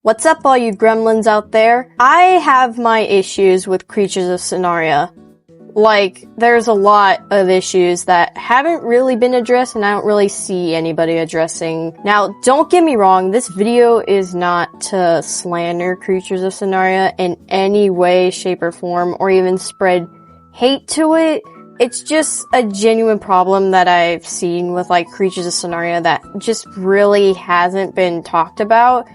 What's up, all you gremlins out there? I have my issues with Creatures of Sonaria. Like, there's a lot of issues that haven't really been addressed and I don't really see anybody addressing. Now, don't get me wrong, this video is not to slander Creatures of Sonaria in any way, shape, or form, or even spread hate to it. It's just a genuine problem that I've seen with, like, Creatures of Sonaria that just really hasn't been talked about,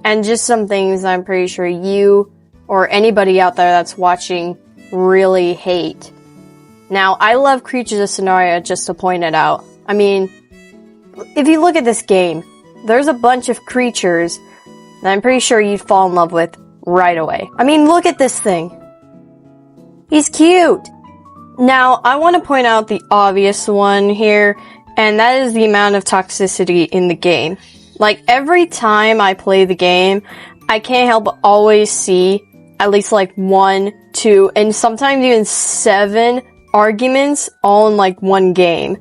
and just some things I'm pretty sure you or anybody out there that's watching really hate. Now, I love Creatures of Sonaria, just to point it out. I mean, if you look at this game, there's a bunch of creatures that I'm pretty sure you'd fall in love with right away. I mean, look at this thing. He's cute! Now, I want to point out the obvious one here, and that is the amount of toxicity in the game. Like, every time I play the game, I can't help but always see at least like 1, 2, and sometimes even 7 arguments all in like one game.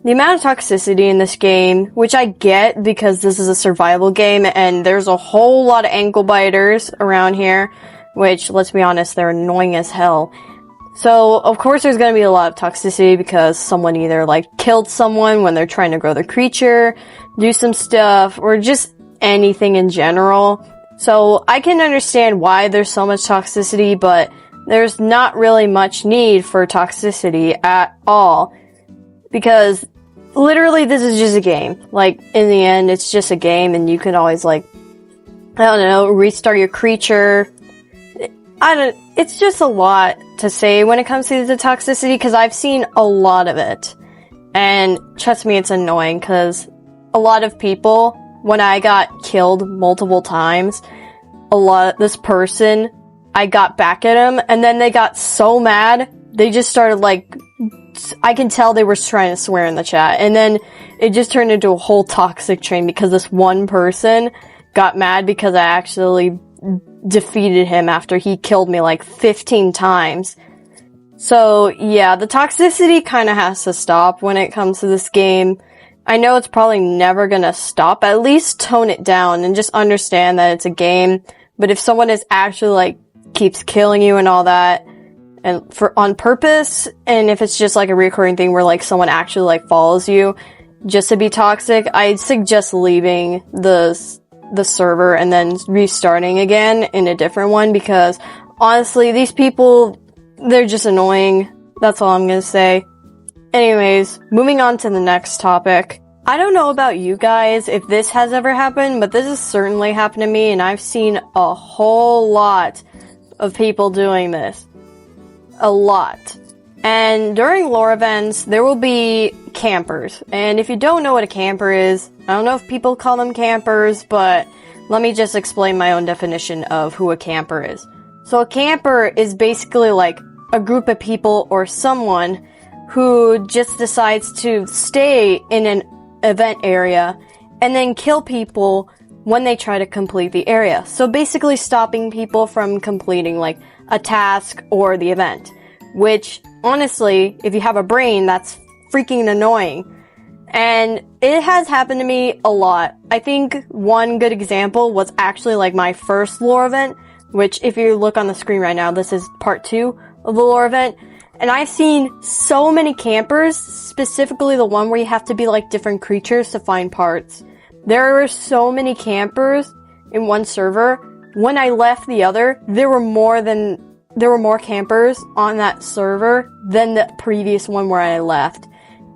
The amount of toxicity in this game, which I get because this is a survival game and there's a whole lot of ankle biters around here, which, let's be honest, they're annoying as hell. So, of course there's gonna be a lot of toxicity because someone either, like, killed someone when they're trying to grow their creature, do some stuff, or just anything in general. So, I can understand why there's so much toxicity, but there's not really much need for toxicity at all. Because, literally, this is just a game. Like, in the end, it's just a game, and you can always, like, I don't know, restart your creature. It's just a lot to say when it comes to the toxicity, because I've seen a lot of it. And trust me, it's annoying, because a lot of people, when I got killed multiple times, this person, I got back at him, and then they got so mad, they just started, like, I can tell they were trying to swear in the chat, and then it just turned into a whole toxic train because this one person got mad because I actually defeated him after he killed me like 15 times. So yeah, the toxicity kind of has to stop when it comes to this game. I know it's probably never gonna stop. At least tone it down and just understand that it's a game. But if someone is actually like keeps killing you and all that, and on purpose, and if it's just like a recurring thing where like someone actually like follows you just to be toxic, I'd suggest leaving the server and then restarting again in a different one, because honestly, these people, they're just annoying. That's all I'm gonna say. Anyways, moving on to the next topic. I don't know about you guys if this has ever happened, but this has certainly happened to me, and I've seen a whole lot of people doing this. A lot. And during lore events, there will be campers. And if you don't know what a camper is, I don't know if people call them campers, but let me just explain my own definition of who a camper is. So a camper is basically like a group of people or someone who just decides to stay in an event area and then kill people when they try to complete the area. So basically stopping people from completing like a task or the event. Which, honestly, if you have a brain, that's freaking annoying. And it has happened to me a lot. I think one good example was actually like my first lore event, which if you look on the screen right now, this is part 2 of the lore event. And I've seen so many campers, specifically the one where you have to be like different creatures to find parts. There were so many campers in one server. When I left the other, there were more campers on that server than the previous one where I left.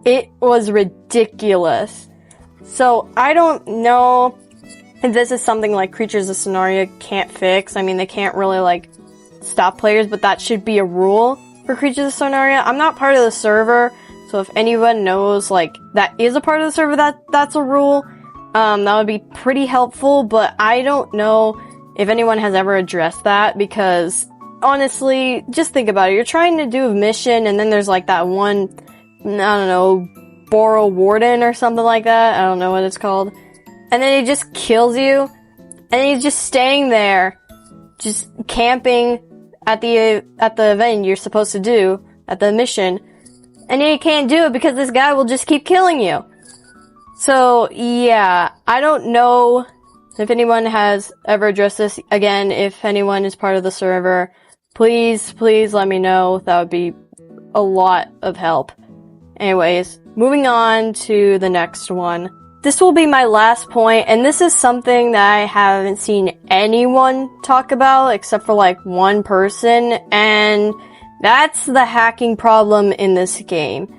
It was ridiculous. So, I don't know if this is something like Creatures of Sonaria can't fix. I mean, they can't really, like, stop players, but that should be a rule for Creatures of Sonaria. I'm not part of the server, so if anyone knows, like, that is a part of the server, that's a rule, that would be pretty helpful, but I don't know if anyone has ever addressed that, because honestly, just think about it. You're trying to do a mission, and then there's like that one, I don't know, Boro Warden or something like that. I don't know what it's called. And then he just kills you, and he's just staying there, just camping at the event you're supposed to do, at the mission, and then you can't do it because this guy will just keep killing you. So, yeah, I don't know If anyone has ever addressed this, again, if anyone is part of the server, please let me know. That would be a lot of help. Anyways, moving on to the next one. This will be my last point, and this is something that I haven't seen anyone talk about except for like one person, and that's the hacking problem in this game.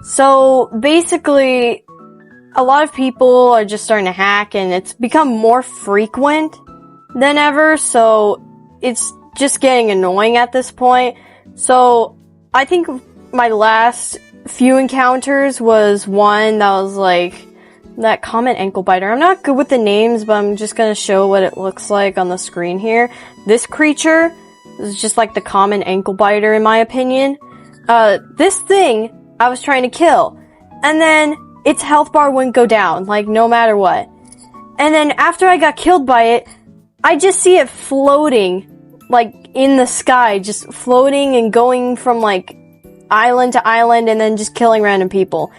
So basically, a lot of people are just starting to hack, and it's become more frequent than ever, so it's just getting annoying at this point. So I think my last few encounters was one that was like that common ankle biter. I'm not good with the names, but I'm just gonna show what it looks like on the screen here. This creature is just like the common ankle biter in my opinion. This thing I was trying to kill, and then its health bar wouldn't go down, like no matter what. And then after I got killed by it, I just see it floating, like in the sky, just floating and going from like island to island and then just killing random people.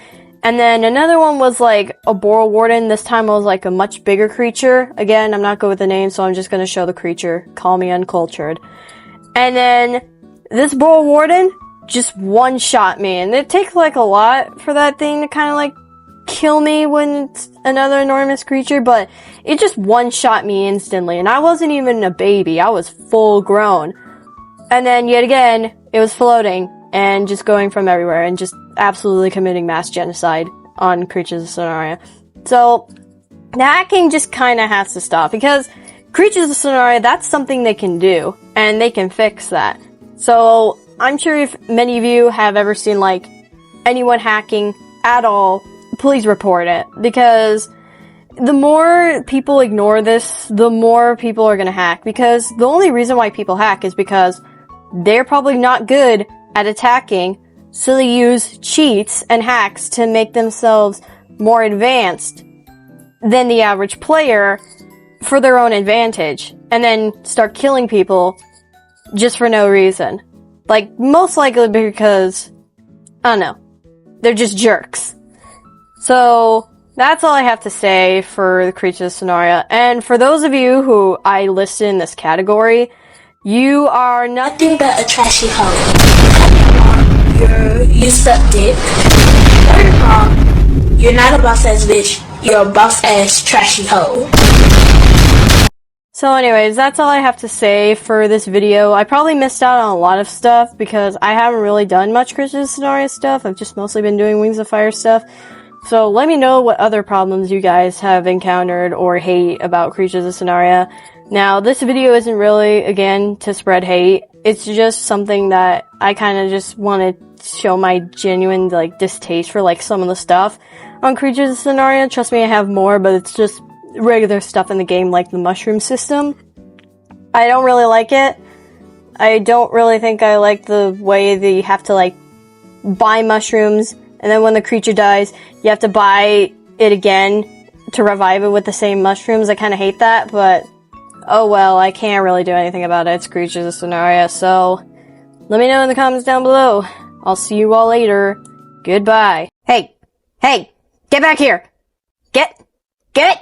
And then another one was like a boral warden. This time it was like a much bigger creature. Again, I'm not good with the name, so I'm just gonna show the creature. Call me uncultured. And then this boral warden just one-shot me. And it takes like a lot for that thing to kind of like kill me when it's another enormous creature, but it just one-shot me instantly. And I wasn't even a baby. I was full grown. And then yet again, it was floating and just going from everywhere and just absolutely committing mass genocide on Creatures of Sonaria. So, the hacking just kinda has to stop, because Creatures of Sonaria, that's something they can do, and they can fix that. So, I'm sure if many of you have ever seen, like, anyone hacking at all, please report it, because the more people ignore this, the more people are gonna hack, because the only reason why people hack is because they're probably not good at attacking, so they use cheats and hacks to make themselves more advanced than the average player for their own advantage, and then start killing people just for no reason. Like, most likely because, I don't know, they're just jerks. So, that's all I have to say for the Creatures of Sonaria. And for those of you who I listed in this category, you are nothing but a trashy hoe. You suck dick. Third of all, you're not a boss ass bitch. You're a boss ass trashy hoe. So anyways, that's all I have to say for this video. I probably missed out on a lot of stuff because I haven't really done much Creatures of Sonaria stuff. I've just mostly been doing Wings of Fire stuff. So let me know what other problems you guys have encountered or hate about Creatures of Sonaria. Now, this video isn't really, again, to spread hate. It's just something that I kind of just want to show my genuine, like, distaste for, like, some of the stuff on Creatures of Sonaria. Trust me, I have more, but it's just regular stuff in the game, like the mushroom system. I don't really like it. I don't really think I like the way that you have to, like, buy mushrooms, and then when the creature dies, you have to buy it again to revive it with the same mushrooms. I kind of hate that, but oh well, I can't really do anything about it. It's Creatures of Sonaria, so let me know in the comments down below. I'll see you all later. Goodbye. Hey, get back here. Get it.